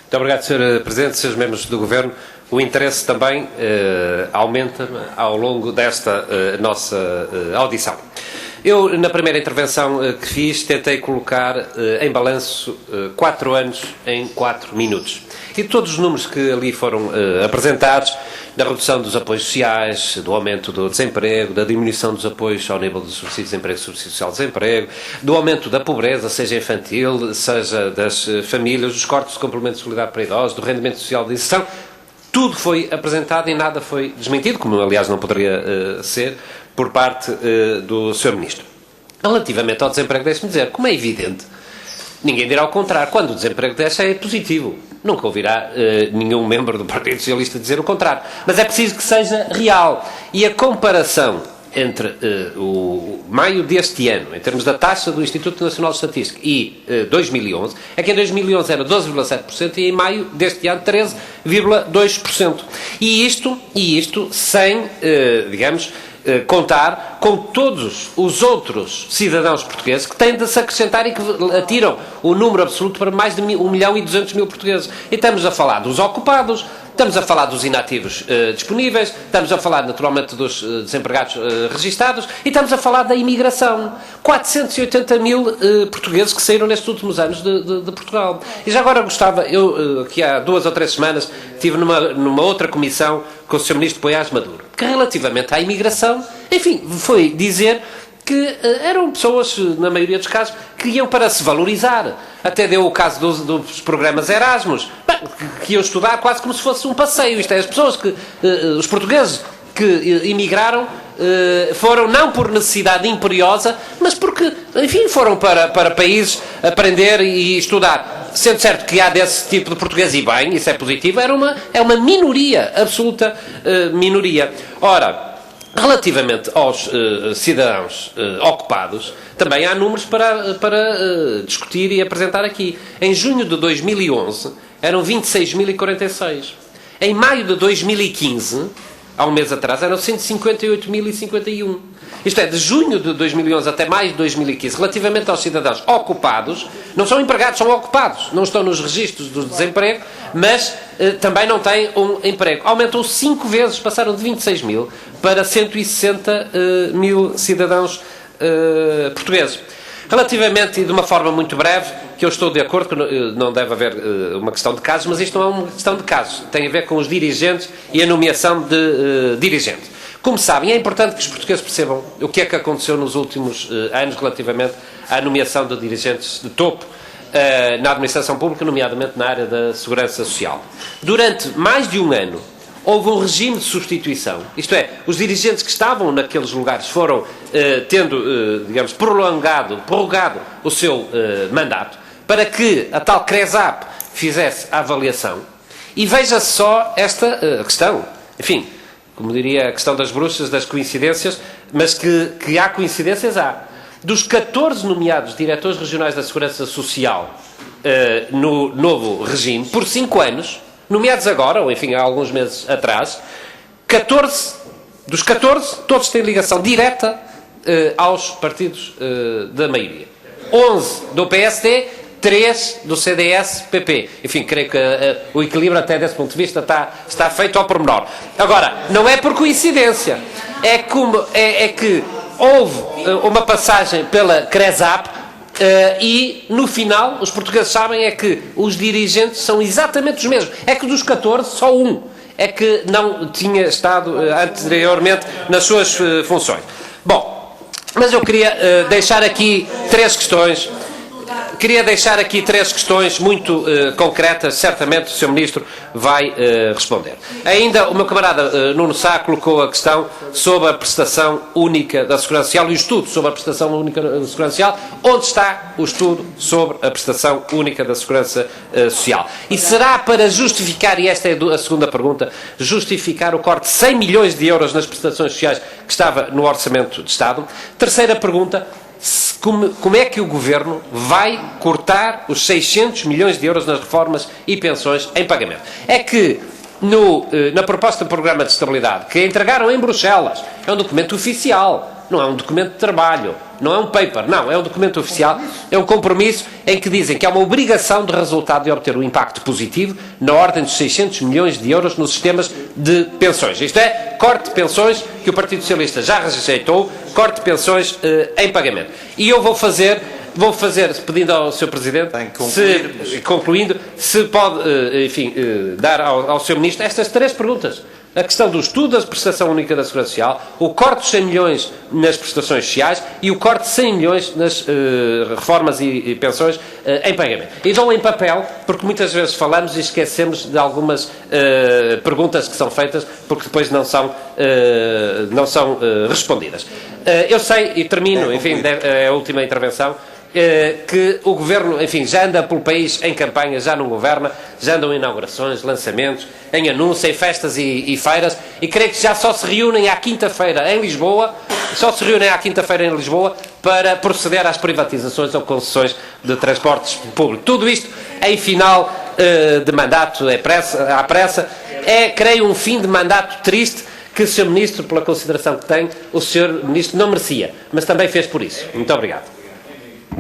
Muito obrigado, Sr. Presidente, Srs. Membros do Governo. O interesse também aumenta ao longo desta nossa audição. Eu, na primeira intervenção que fiz, tentei colocar em balanço 4 anos em 4 minutos. E todos os números que ali foram apresentados, da redução dos apoios sociais, do aumento do desemprego, da diminuição dos apoios ao nível do subsídio de desemprego e subsídio social de desemprego, do aumento da pobreza, seja infantil, seja das famílias, dos cortes de complemento de solidariedade para idosos, do rendimento social de inserção, tudo foi apresentado e nada foi desmentido, como aliás não poderia ser, por parte do Sr. Ministro. Relativamente ao desemprego, deixe-me dizer, como é evidente, ninguém dirá ao contrário. Quando o desemprego desce é positivo. Nunca ouvirá nenhum membro do Partido Socialista dizer o contrário. Mas é preciso que seja real. E a comparação entre o maio deste ano, em termos da taxa do Instituto Nacional de Estatística, e 2011, é que em 2011 era 12,7% e em maio deste ano 13,2%. E isto sem, digamos, contar com todos os outros cidadãos portugueses que têm de se acrescentar e que atiram o número absoluto para mais de 1.200.000 portugueses. E estamos a falar dos ocupados, estamos a falar dos inativos disponíveis, estamos a falar naturalmente dos desempregados registados e estamos a falar da imigração. 480.000 portugueses que saíram nestes últimos anos de Portugal. E já agora gostava, eu aqui há 2 ou 3 semanas estive numa outra comissão com o Sr. Ministro Poiás Maduro, que relativamente à imigração, enfim, foi dizer que eram pessoas, na maioria dos casos, que iam para se valorizar. Até deu o caso dos programas Erasmus, que iam estudar quase como se fosse um passeio. Isto é, as pessoas que, os portugueses que imigraram, foram não por necessidade imperiosa, mas porque, enfim, foram para países aprender e estudar. Sendo certo que há desse tipo de português, e bem, isso é positivo, é uma minoria, absoluta minoria. Ora, relativamente aos cidadãos ocupados, também há números para discutir e apresentar aqui. Em junho de 2011, eram 26.046. Em maio de 2015, há um mês atrás, eram 158.051. Isto é, de junho de 2011 até maio de 2015, relativamente aos cidadãos ocupados, não são empregados, são ocupados. Não estão nos registros do desemprego, mas também não têm um emprego. Aumentou 5 vezes, passaram de 26.000 para 160.000 cidadãos portugueses. Relativamente, e de uma forma muito breve, que eu estou de acordo que não deve haver uma questão de casos, mas isto não é uma questão de casos. Tem a ver com os dirigentes e a nomeação de dirigente. Como sabem, é importante que os portugueses percebam o que é que aconteceu nos últimos anos relativamente à nomeação de dirigentes de topo na administração pública, nomeadamente na área da segurança social. Durante mais de um ano, houve um regime de substituição, isto é, os dirigentes que estavam naqueles lugares foram tendo, digamos, prorrogado o seu mandato, para que a tal CRESAP fizesse a avaliação. E veja-se só esta questão, enfim, como diria a questão das bruxas, das coincidências, mas que há coincidências, há. Dos 14 nomeados diretores regionais da Segurança Social no novo regime, por 5 anos, nomeados agora, ou enfim, há alguns meses atrás, dos 14, todos têm ligação direta aos partidos da maioria. 11 do PSD, 3 do CDS-PP. Enfim, creio que o equilíbrio até desse ponto de vista está feito ao pormenor. Agora, não é por coincidência. É que houve uma passagem pela CRESAP e, no final, os portugueses sabem é que os dirigentes são exatamente os mesmos. É que dos 14, só um é que não tinha estado anteriormente nas suas funções. Bom, mas eu queria deixar aqui 3 questões. Queria deixar aqui 3 questões muito concretas, certamente o Sr. Ministro vai responder. Ainda o meu camarada Nuno Sá colocou a questão sobre a prestação única da Segurança Social e o estudo sobre a prestação única da Segurança Social. Onde está o estudo sobre a prestação única da Segurança Social? E será para justificar, e esta é a segunda pergunta, justificar o corte de 100 milhões de euros nas prestações sociais que estava no Orçamento de Estado? Terceira pergunta, como é que o Governo vai cortar os 600 milhões de euros nas reformas e pensões em pagamento? É que na proposta do Programa de Estabilidade, que entregaram em Bruxelas, é um documento oficial, não é um documento de trabalho, não é um paper, não, é um documento oficial, é um compromisso em que dizem que há uma obrigação de resultado de obter um impacto positivo na ordem dos 600 milhões de euros nos sistemas de pensões. Isto é, corte de pensões que o Partido Socialista já rejeitou, corte de pensões em pagamento. E eu vou fazer, pedindo ao Sr. Presidente, concluindo, se pode, enfim, dar ao Sr. Ministro estas 3 perguntas. A questão do estudo da prestação única da Segurança Social, o corte de 100 milhões nas prestações sociais e o corte de 100 milhões nas reformas e pensões em pagamento. E dou em papel, porque muitas vezes falamos e esquecemos de algumas perguntas que são feitas, porque depois não são respondidas. Eu sei, e termino, enfim, é a última intervenção, que o Governo, enfim, já anda pelo país em campanha, já não governa, já andam em inaugurações, lançamentos, em anúncios, em festas e feiras, e creio que já só se reúnem à quinta-feira em Lisboa, para proceder às privatizações ou concessões de transportes públicos. Tudo isto em final de mandato, à pressa, creio, um fim de mandato triste, que o Sr. Ministro, pela consideração que tem, o Sr. Ministro não merecia, mas também fez por isso. Muito obrigado.